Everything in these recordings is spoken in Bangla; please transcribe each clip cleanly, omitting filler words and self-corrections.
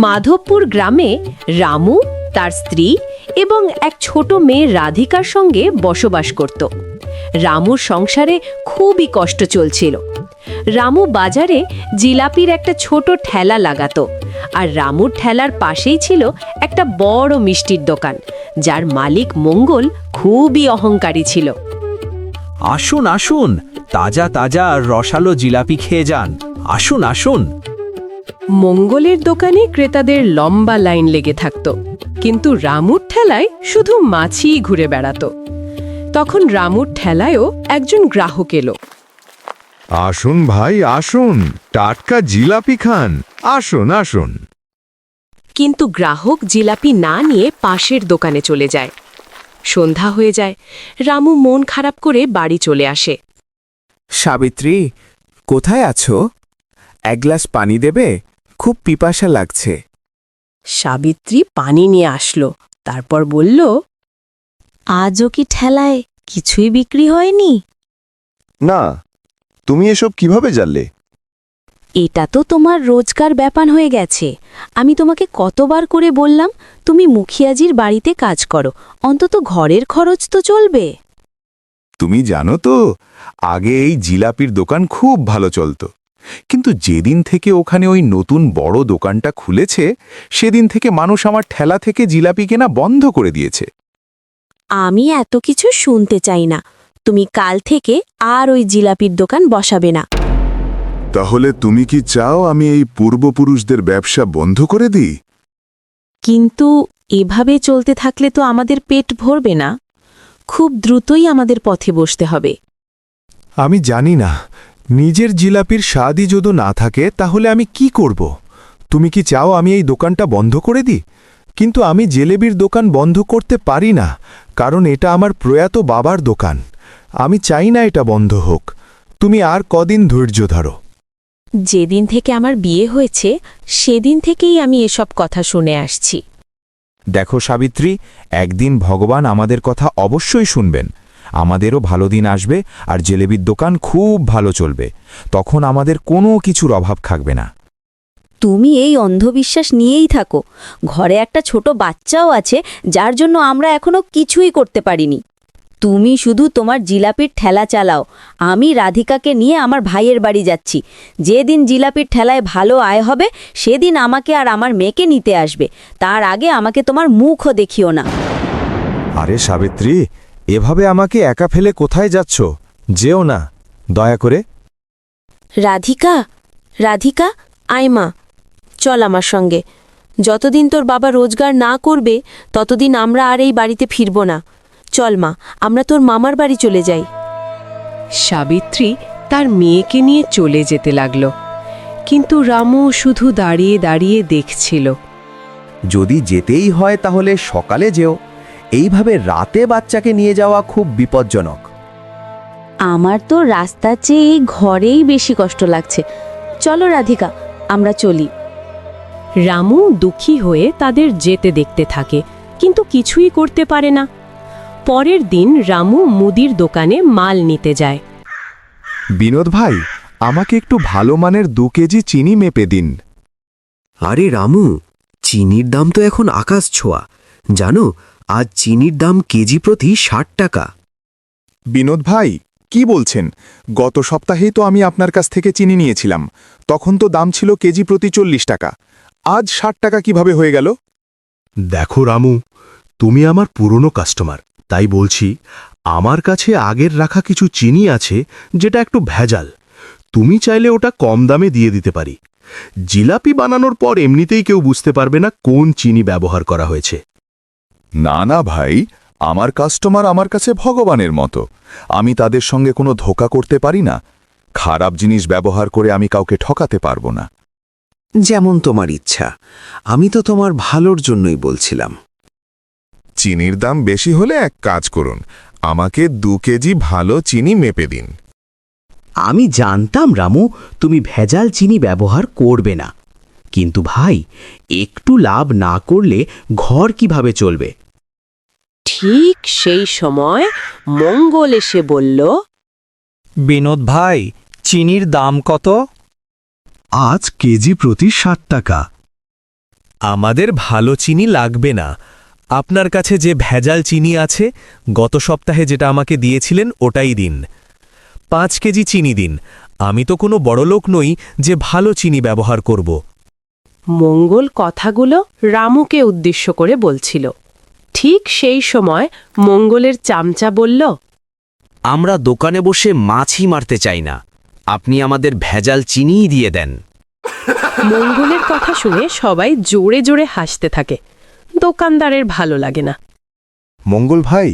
মাধবপুর গ্রামে রামু, তার স্ত্রী এবং এক ছোট মেয়ে রাধিকার সঙ্গে বসবাস করত। রামুর সংসারে খুবই কষ্ট চলছিল। রামু বাজারে জিলাপির একটা ছোট ঠেলা লাগাতো, আর রামুর ঠেলার পাশেই ছিল একটা বড় মিষ্টির দোকান, যার মালিক মঙ্গল খুবই অহংকারী ছিল। আসুন আসুন, তাজা তাজা আর রসালো জিলাপি খেয়ে যান। আসুন আসুন। মঙ্গলের দোকানে ক্রেতাদের লম্বা লাইন লেগে থাকত, কিন্তু রামুর ঠেলায় শুধু মাছিই ঘুরে বেড়াতো। তখন রামুর ঠেলায়ও একজন গ্রাহক এলো। আসুন ভাই আসুন, টাটকা জিলাপি খান, আসুন আসুন। কিন্তু গ্রাহক জিলাপি না নিয়ে পাশের দোকানে চলে যায়। সন্ধ্যা হয়ে যায়। রামু মন খারাপ করে বাড়ি চলে আসে। সাবিত্রী, কোথায় আছো? এক গ্লাস পানি দেবে? খুব পিপাসা লাগছে। সাবিত্রী পানি নিয়ে আসলো, তারপর বলল, আজও কি ঠেলায় কিছুই বিক্রি হয়নি? না, তুমি এসব কিভাবে জানলে? এটা তো তোমার রোজকার ব্যাপার হয়ে গেছে। আমি তোমাকে কতবার করে বললাম তুমি মুখিয়াজির বাড়িতে কাজ করো, অন্তত ঘরের খরচ তো চলবে। তুমি জানো তো, আগে এই জিলাপির দোকান খুব ভালো চলতো, কিন্তু যেদিন থেকে ওখানে ওই নতুন বড় দোকানটা খুলেছে, সেদিন থেকে মানুষ আমার ঠেলা থেকে জিলাপি কেনা বন্ধ করে দিয়েছে। আমি এত কিছু শুনতে চাই না। তুমি কাল থেকে আর ওই জিলাপির দোকান বসাবে না। তাহলে তুমি কি চাও আমি এই পূর্বপুরুষদের ব্যবসা বন্ধ করে দিই? কিন্তু এভাবে চলতে থাকলে তো আমাদের পেট ভরবে না। খুব দ্রুতই আমাদের পথে বসতে হবে। আমি জানি না, নিজের জিলাপির স্বাদই যদি না থাকে তাহলে আমি কি করব? তুমি কি চাও আমি এই দোকানটা বন্ধ করে দিই? কিন্তু আমি জেলেবির দোকান বন্ধ করতে পারি না, কারণ এটা আমার প্রয়াত বাবার দোকান। আমি চাই না এটা বন্ধ হোক। তুমি আর কদিন ধৈর্য ধরো। যেদিন থেকে আমার বিয়ে হয়েছে সেদিন থেকেই আমি এসব কথা শুনে আসছি। দেখো সাবিত্রী, একদিন ভগবান আমাদের কথা অবশ্যই শুনবেন। আমাদেরও ভালো দিন আসবে, আর জিলেবির দোকান খুব ভালো চলবে। তখন আমাদের কোনো কিছুর অভাব থাকবে না। তুমি এই অন্ধবিশ্বাস নিয়েই থাকো। ঘরে একটা ছোট বাচ্চাও আছে, যার জন্য আমরা এখনো কিছুই করতে পারিনি। তুমি শুধু তোমার জিলাপির ঠেলা চালাও। আমি রাধিকাকে নিয়ে আমার ভাইয়ের বাড়ি যাচ্ছি। যেদিন জিলাপির ঠেলায় ভালো আয় হবে, সেদিন আমাকে আর আমার মেয়েকে নিতে আসবে। তার আগে আমাকে তোমার মুখও দেখিও না। আরে সাবিত্রী, এভাবে আমাকে একা ফেলে কোথায় যাচ্ছ? যেও না, দয়া করে। রাধিকা, রাধিকা, আয় মা, চল আমার সঙ্গে। যতদিন তোর বাবা রোজগার না করবে, ততদিন আমরা আর এই বাড়িতে ফিরব না। চল মা, আমরা তোর মামার বাড়ি চলে যাই। সাবিত্রী তার মেয়েকে নিয়ে চলে যেতে লাগল, কিন্তু রামু শুধু দাঁড়িয়ে দাঁড়িয়ে দেখছিল। যদি যেতেই হয় তাহলে সকালে যেও। এইভাবে রাতে বাচ্চাকে নিয়ে যাওয়া খুব বিপজ্জনক। আমার তো রাস্তার চেয়ে এই ঘরেই বেশি কষ্ট লাগছে। চলো রাধিকা, আমরা চলি। রামু দুঃখী হয়ে তাদের যেতে দেখতে থাকে, কিন্তু কিছুই করতে পারে না। পরের দিন রামু মুদির দোকানে মাল নিতে যায়। বিনোদ ভাই, আমাকে একটু ভালো মানের 2 কেজি চিনি মেপে দিন। আরে রামু, চিনির দাম তো এখন আকাশ ছোঁয়া। জানো, আজ চিনির দাম কেজি প্রতি 60 টাকা। বিনোদ ভাই, কি বলছেন? গত সপ্তাহেই তো আমি আপনার কাছ থেকে চিনি নিয়েছিলাম, তখন তো দাম ছিল কেজি প্রতি 40 টাকা। আজ 60 টাকা কিভাবে হয়ে গেল? দেখো রামু, তুমি আমার পুরনো কাস্টমার, তাই বলছি, আমার কাছে আগের রাখা কিছু চিনি আছে যেটা একটু ভেজাল। তুমি চাইলে ওটা কম দামে দিয়ে দিতে পারি। জিলাপি বানানোর পর এমনিতেই কেউ বুঝতে পারবে না কোন চিনি ব্যবহার করা হয়েছে। না না ভাই, আমার কাস্টমার আমার কাছে ভগবানের মতো। আমি তাদের সঙ্গে কোনো ধোঁকা করতে পারি না। খারাপ জিনিস ব্যবহার করে আমি কাউকে ঠকাতে পারবো না। যেমন তোমার ইচ্ছা, আমি তো তোমার ভালোর জন্যই বলছিলাম। চিনির দাম বেশি হলে এক কাজ করুন, আমাকে 2 কেজি ভালো চিনি মেপে দিন। আমি জানতাম রামু, তুমি ভেজাল চিনি ব্যবহার করবে না। কিন্তু ভাই, একটু লাভ না করলে ঘর কিভাবে চলবে? ঠিক সেই সময় মঙ্গল এসে বলল, বিনোদ ভাই, চিনির দাম কত? আজ কেজি প্রতি 60 টাকা। আমাদের ভালো চিনি লাগবে না। আপনার কাছে যে ভেজাল চিনি আছে, গত সপ্তাহে যেটা আমাকে দিয়েছিলেন ওটাই দিন। 5 কেজি চিনি দিন। আমি তো কোনো বড়লোক নই যে ভালো চিনি ব্যবহার করব। মঙ্গল কথাগুলো রামুকে উদ্দেশ্য করে বলছিল। ঠিক সেই সময় মঙ্গলের চামচা বলল, আমরা দোকানে বসে মাছই মারতে চাই না, আপনি আমাদের ভেজাল চিনিই দিয়ে দেন। মঙ্গলের কথা শুনে সবাই জোরে জোরে হাসতে থাকে। দোকানদারের ভালো লাগে না। মঙ্গল ভাই,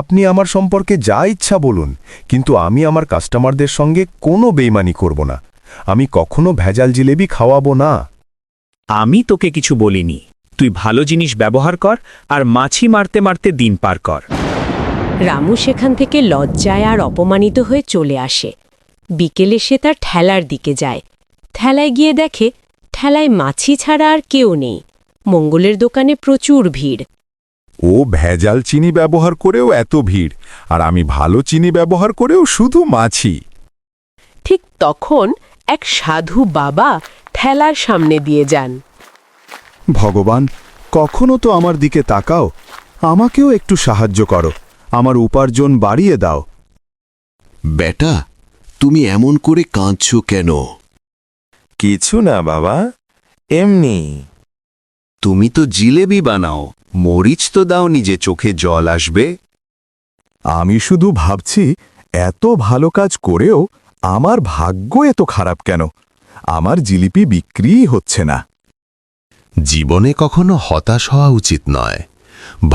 আপনি আমার সম্পর্কে যা ইচ্ছা বলুন, কিন্তু আমি আমার কাস্টমারদের সঙ্গে কোনো বেইমানি করব না। আমি কখনো ভেজাল জিলেবি খাওয়াবো না। আমি তোকে কিছু বলিনি। তুই ভালো জিনিস ব্যবহার কর আর মাছি মারতে মারতে দিন পার কর। রামু সেখান থেকে লজ্জায় আর অপমানিত হয়ে চলে আসে। বিকেলে সে তার ঠেলার দিকে যায়। ঠেলায় গিয়ে দেখে ঠেলায় মাছি ছাড়া আর কেউ নেই। মঙ্গলের দোকানে প্রচুর ভিড়। ও ভেজাল চিনি ব্যবহার করেও এত ভিড়, আর আমি ভালো চিনি ব্যবহার করেও শুধু মাছি। ঠিক তখন এক সাধু বাবা ঠেলার সামনে দিয়ে যান। ভগবান, কখনো তো আমার দিকে তাকাও, আমাকেও একটু সাহায্য করো, আমার উপার্জন বাড়িয়ে দাও। বেটা, তুমি এমন করে কাঁদছো কেন? কিছু না বাবা, এমনি। তুমি তো জিলেবি বানাও, মরিচ তো দাও নিজে, চোখে জল আসবে। আমি শুধু ভাবছি, এত ভালো কাজ করেও আমার ভাগ্য এত খারাপ কেন? আমার জিলিপি বিক্রিই হচ্ছে না। জীবনে কখনো হতাশ হওয়া উচিত নয়।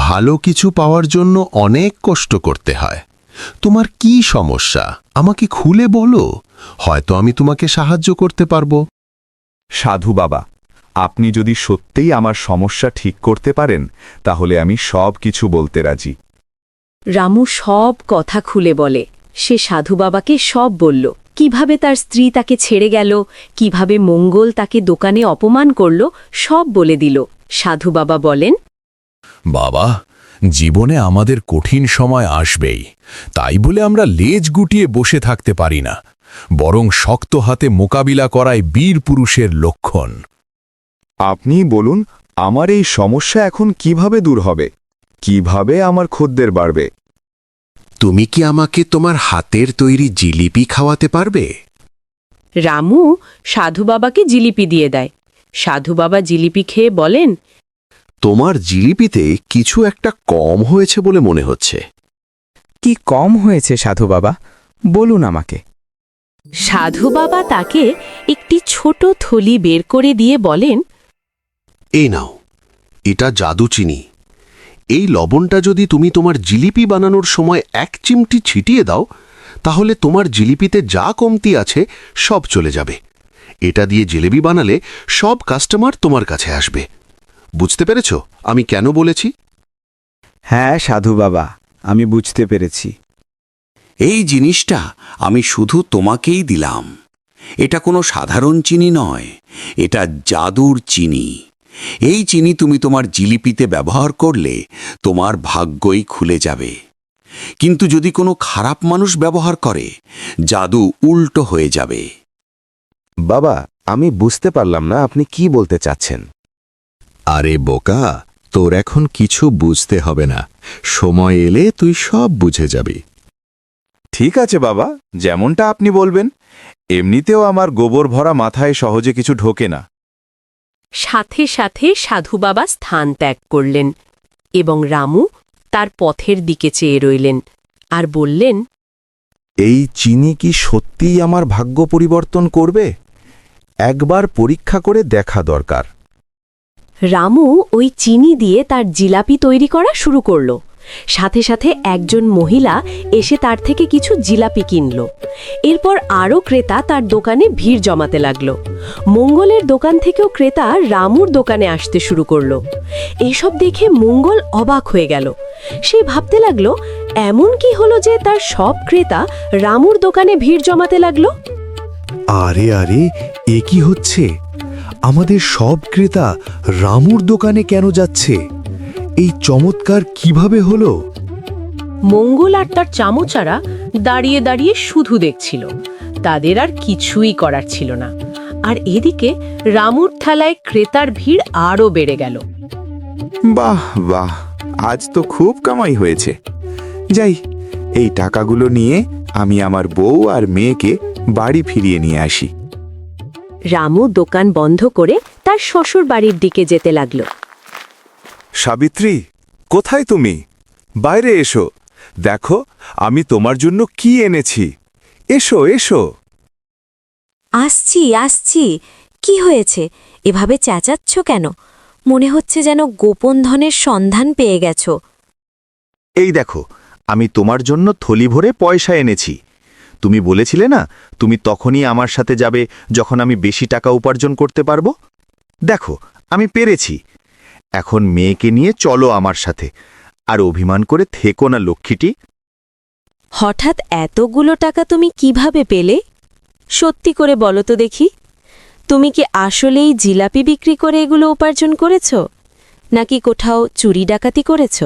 ভালো কিছু পাওয়ার জন্য অনেক কষ্ট করতে হয়। তোমার কি সমস্যা আমাকে খুলে বলো, হয়তো আমি তোমাকে সাহায্য করতে পারবো। সাধু বাবা, আপনি যদি সত্যিই আমার সমস্যা ঠিক করতে পারেন, তাহলে আমি সব কিছু বলতে রাজি। রামু সব কথা খুলে বলে। সে সাধু বাবাকে সব বলল, কিভাবে তার স্ত্রী তাকে ছেড়ে গেল, কিভাবে মঙ্গল তাকে দোকানে অপমান করল, সব বলে দিল। সাধু বাবা বলেন, বাবা, জীবনে আমাদের কঠিন সময় আসবেই, তাই বলে আমরা লেজ গুটিয়ে বসে থাকতে পারি না, বরং শক্ত হাতে মোকাবিলা করাই বীর পুরুষের লক্ষণ। আপনি বলুন, আমার এই সমস্যা এখন কিভাবে দূর হবে? কিভাবে আমার খদ্দের বাড়বে? তুমি কি আমাকে তোমার হাতের তৈরি জিলিপি খাওয়াতে পারবে? রামু সাধু বাবাকে জিলিপি দিয়ে দেয়। সাধু বাবা জিলিপি খেয়ে বলেন, তোমার জিলিপিতে কিছু একটা কম হয়েছে বলে মনে হচ্ছে। কি কম হয়েছে সাধু বাবা, বলুন আমাকে। সাধু বাবা তাকে একটি ছোট থলি বের করে দিয়ে বলেন, এই নাও, এটা জাদু চিনি। এই লবণটা যদি তুমি তোমার জিলিপি বানানোর সময় 1 চিমটি ছিটিয়ে দাও, তাহলে তোমার জিলিপিতে যা কমতি আছে সব চলে যাবে। এটা দিয়ে জিলেবি বানালে সব কাস্টমার তোমার কাছে আসবে। বুঝতে পেরেছ আমি কেন বলেছি? হ্যাঁ সাধু বাবা, আমি বুঝতে পেরেছি। এই জিনিসটা আমি শুধু তোমাকেই দিলাম। এটা কোনো সাধারণ চিনি নয়, এটা জাদুর চিনি। এই চিনি তুমি তোমার জিলিপিতে ব্যবহার করলে তোমার ভাগ্যই খুলে যাবে। কিন্তু যদি কোনো খারাপ মানুষ ব্যবহার করে, জাদু উল্টো হয়ে যাবে। বাবা, আমি বুঝতে পারলাম না আপনি কি বলতে চাচ্ছেন। আরে বোকা, তোর এখন কিছু বুঝতে হবে না, সময় এলে তুই সব বুঝে যাবি। ঠিক আছে বাবা, যেমনটা আপনি বলবেন। এমনিতেও আমার গোবর ভরা মাথায় সহজে কিছু ঢোকে না। সাথে সাথে সাধু বাবা স্থান ত্যাগ করলেন এবং রামু তার পথের দিকে চেয়ে রইলেন আর বললেন, এই চিনি কি সত্যিই আমার ভাগ্য পরিবর্তন করবে? একবার পরীক্ষা করে দেখা দরকার। রামু ওই চিনি দিয়ে তার জিলাপি তৈরি করা শুরু করল। সাথে সাথে একজন মহিলা এসে তার থেকে কিছু জিলাপি কিনল। এরপর আরও ক্রেতা তার দোকানে ভিড় জমাতে লাগল। মঙ্গলের দোকান থেকেও ক্রেতা রামুর দোকানে আসতে শুরু করল। এসব দেখে মঙ্গল অবাক হয়ে গেল। সে ভাবতে লাগল, এমন কি হলো যে তার সব ক্রেতা রামুর দোকানে ভিড় জমাতে লাগল? আরে আরে, এ কি হচ্ছে? আমাদের সব ক্রেতা রামুর দোকানে কেন যাচ্ছে? এই চমৎকার কিভাবে হলো? মঙ্গল আর তার চামচারা দাঁড়িয়ে দাঁড়িয়ে শুধু দেখছিল। তাদের আর কিছুই করার ছিল না। আর এদিকে রামুর ঠেলায় ক্রেতার ভিড় আরও বেড়ে গেল। বাহ বাহ, আজ তো খুব কামাই হয়েছে। যাই, এই টাকাগুলো নিয়ে আমি আমার বউ আর মেয়েকে বাড়ি ফিরিয়ে নিয়ে আসি। রামু দোকান বন্ধ করে তার শ্বশুর বাড়ির দিকে যেতে লাগল। সাবিত্রী, কোথায় তুমি? বাইরে এসো, দেখো আমি তোমার জন্য কি এনেছি। এসো এসো। আসছি আসছি। কি হয়েছে? এভাবে চেঁচাচ্ছ কেন? মনে হচ্ছে যেন গোপন ধনের সন্ধান পেয়ে গেছো। এই দেখো, আমি তোমার জন্য থলি ভরে পয়সা এনেছি। তুমি বলেছিলে না তুমি তখনই আমার সাথে যাবে যখন আমি বেশি টাকা উপার্জন করতে পারবো। দেখো, আমি পেরেছি। এখন মেয়েকে নিয়ে চলো আমার সাথে, আর অভিমান করে থেকো না লক্ষ্মীটি। হঠাৎ এতগুলো টাকা তুমি কিভাবে পেলে? সত্যি করে বলো তো দেখি, তুমি কি আসলেই জিলাপি বিক্রি করে এগুলো উপার্জন করেছ, নাকি কোথাও চুরি ডাকাতি করেছ?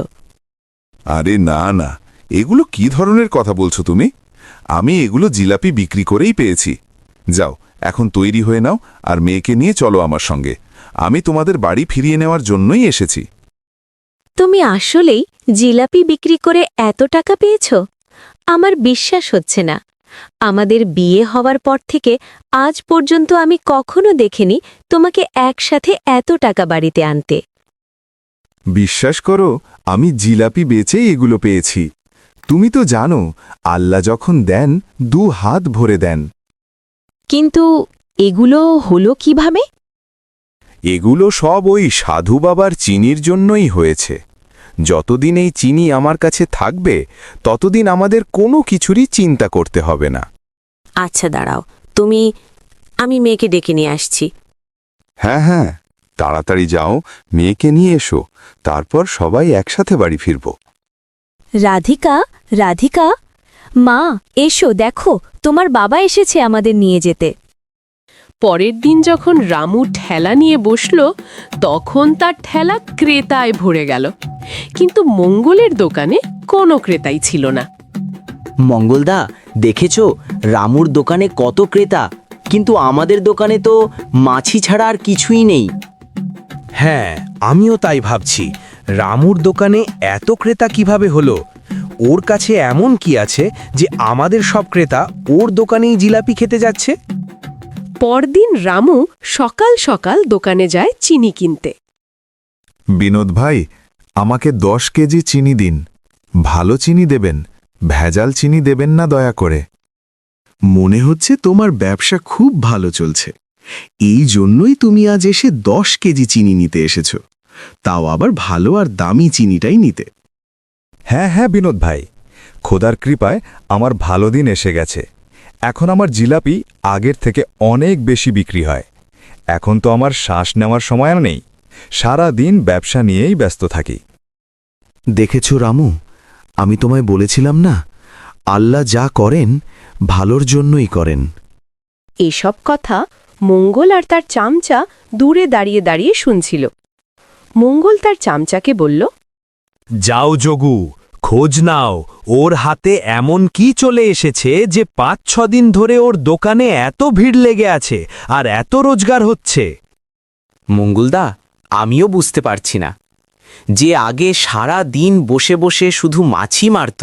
আরে না না, এগুলো কি ধরনের কথা বলছো তুমি? আমি এগুলো জিলাপি বিক্রি করেই পেয়েছি। যাও, এখন তৈরি হয়ে নাও আর মেয়েকে নিয়ে চলো আমার সঙ্গে। আমি তোমাদের বাড়ি ফিরিয়ে নেওয়ার জন্যই এসেছি। তুমি আসলেই জিলাপি বিক্রি করে এত টাকা পেয়েছ? আমার বিশ্বাস হচ্ছে না। আমাদের বিয়ে হওয়ার পর থেকে আজ পর্যন্ত আমি কখনো দেখিনি তোমাকে একসাথে এত টাকা বাড়িতে আনতে। বিশ্বাস করো, আমি জিলাপি বেচেই এগুলো পেয়েছি। তুমি তো জানো, আল্লাহ যখন দেন 2 হাত ভরে দেন। কিন্তু এগুলো হলো কিভাবে? এগুলো সব ওই সাধু বাবার চিনির জন্যই হয়েছে। যতদিন এই চিনি আমার কাছে থাকবে ততদিন আমাদের কোনো কিছুরই চিন্তা করতে হবে না। আচ্ছা দাঁড়াও, আমি মেয়েকে ডেকে নিয়ে আসছি। হ্যাঁ হ্যাঁ, তাড়াতাড়ি যাও, মেয়েকে নিয়ে এসো, তারপর সবাই একসাথে বাড়ি ফিরব। রাধিকা, রাধিকা, মা এসো, দেখো তোমার বাবা এসেছে আমাদের নিয়ে যেতে। পরের দিন যখন রামু ঠেলা নিয়ে বসল, তখন তার ঠেলা ক্রেতায় ভরে গেল, কিন্তু মঙ্গলের দোকানে কোনো ক্রেতাই ছিল না। মঙ্গলদা, দেখেছো রামুর দোকানে কত ক্রেতা, কিন্তু আমাদের দোকানে তো মাছি ছাড়া আর কিছুই নেই। হ্যাঁ, আমিও তাই ভাবছি। রামুর দোকানে এত ক্রেতা কিভাবে হলো? ওর কাছে এমন কি আছে যে আমাদের সব ক্রেতা ওর দোকানেই জিলাপি খেতে যাচ্ছে? পরদিন রামু সকাল সকাল দোকানে যায় চিনি কিনতে। বিনোদ ভাই, আমাকে 10 কেজি চিনি দিন। ভালো চিনি দেবেন, ভেজাল চিনি দেবেন না দয়া করে। মনে হচ্ছে তোমার ব্যবসা খুব ভালো চলছে। এই জন্যই তুমি আজ এসে 10 কেজি চিনি নিতে এসেছ, তাও আবার ভালো আর দামি চিনিটাই নিতে। হ্যাঁ হ্যাঁ বিনোদ ভাই, খোদার কৃপায় আমার ভালো দিন এসে গেছে। এখন আমার জিলাপি আগের থেকে অনেক বেশি বিক্রি হয়। এখন তো আমার শ্বাস নেওয়ার সময় আর নেই, সারা দিন ব্যবসা নিয়েই ব্যস্ত থাকি। দেখেছ রামু, আমি তোমায় বলেছিলাম না, আল্লাহ যা করেন ভালোর জন্যই করেন। এসব কথা মঙ্গল আর তার চামচা দূরে দাঁড়িয়ে দাঁড়িয়ে শুনছিল। মঙ্গল তার চামচাকে বলল, যাও যোগু, খোঁজ নাও ওর হাতে এমন কি চলে এসেছে যে 5-6 দিন ধরে ওর দোকানে এত ভিড় লেগে আছে আর এত রোজগার হচ্ছে। মঙ্গলদা, আমিও বুঝতে পারছি না। যে আগে সারা দিন বসে বসে শুধু মাছি মারত,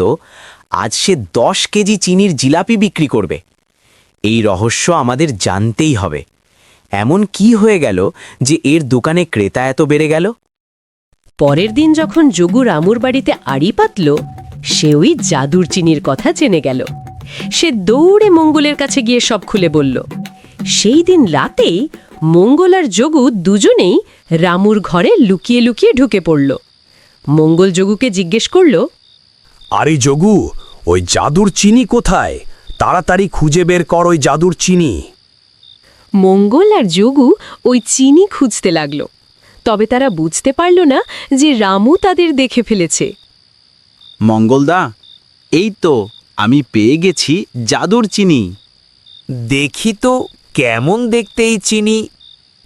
আজ সে 10 কেজি চিনির জিলাপি বিক্রি করবে। এই রহস্য আমাদের জানতেই হবে। এমন কি হয়ে গেল যে এর দোকানে ক্রেতা এত বেড়ে গেল? পরের দিন যখন যোগু রামুর বাড়িতে আড়ি পাতল, সে ওই জাদুর চিনির কথা জেনে গেল। সে দৌড়ে মঙ্গলের কাছে গিয়ে সব খুলে বলল। সেই দিন রাতেই মঙ্গল আর যোগু দুজনেই রামুর ঘরে লুকিয়ে লুকিয়ে ঢুকে পড়ল। মঙ্গল যোগুকে জিজ্ঞেস করল, আরে যোগু, ওই জাদুর চিনি কোথায়? তাড়াতাড়ি খুঁজে বের কর ওই জাদুর চিনি। মঙ্গল আর যোগু ওই চিনি খুঁজতে লাগল, তবে তারা বুঝতে পারল না যে রামু তাদের দেখে ফেলেছে। মঙ্গলদা, এই তো আমি পেয়ে গেছি জাদুর চিনি। দেখি তো কেমন দেখতে এই চিনি।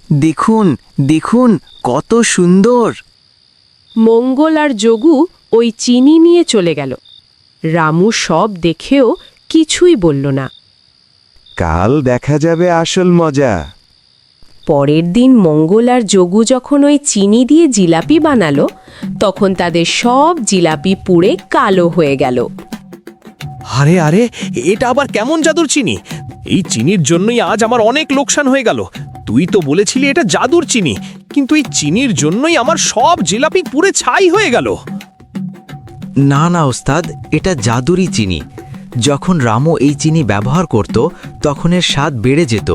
দেখুন দেখুন, কত সুন্দর। মঙ্গল আর যোগু ওই চিনি নিয়ে চলে গেল। রামু সব দেখেও কিছুই বলল না। কাল দেখা যাবে আসল মজা। পরের দিন মঙ্গল আর যোগু যখন ওই চিনি দিয়ে জিলাপি বানালো তখন তাদের সব জিলাপি পুড়ে কালো হয়ে গেল। আরে আরে, এটা আবার কেমন জাদুর চিনি? এই চিনির জন্যই আজ আমার অনেক লোকসান হয়ে গেল। তুই তো বলেছিলি এটা জাদুর চিনি, কিন্তু এই চিনির জন্যই আমার সব জিলাপি পুড়ে ছাই হয়ে গেল। না না ওস্তাদ, এটা জাদুরি চিনি। যখন রামু এই চিনি ব্যবহার করত তখন এর স্বাদ বেড়ে যেত,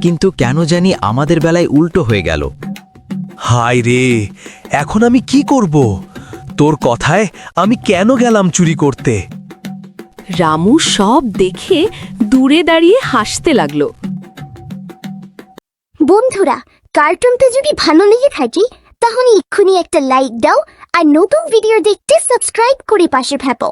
কিন্তু কেন জানি আমাদের বেলায় উল্টো হয়ে গেল। হায় রে, এখন আমি কি করব? তোর কথায় আমি কেন গেলাম চুরি করতে? রামু সব দেখে দূরে দাঁড়িয়ে হাসতে লাগলো। বন্ধুরা, কার্টুনটা যদি ভালো লেগে থাকে তাহলে এক্ষুনি একটা লাইক দাও আর নতুন ভিডিও দেখতে সাবস্ক্রাইব করে পাশে থাকো।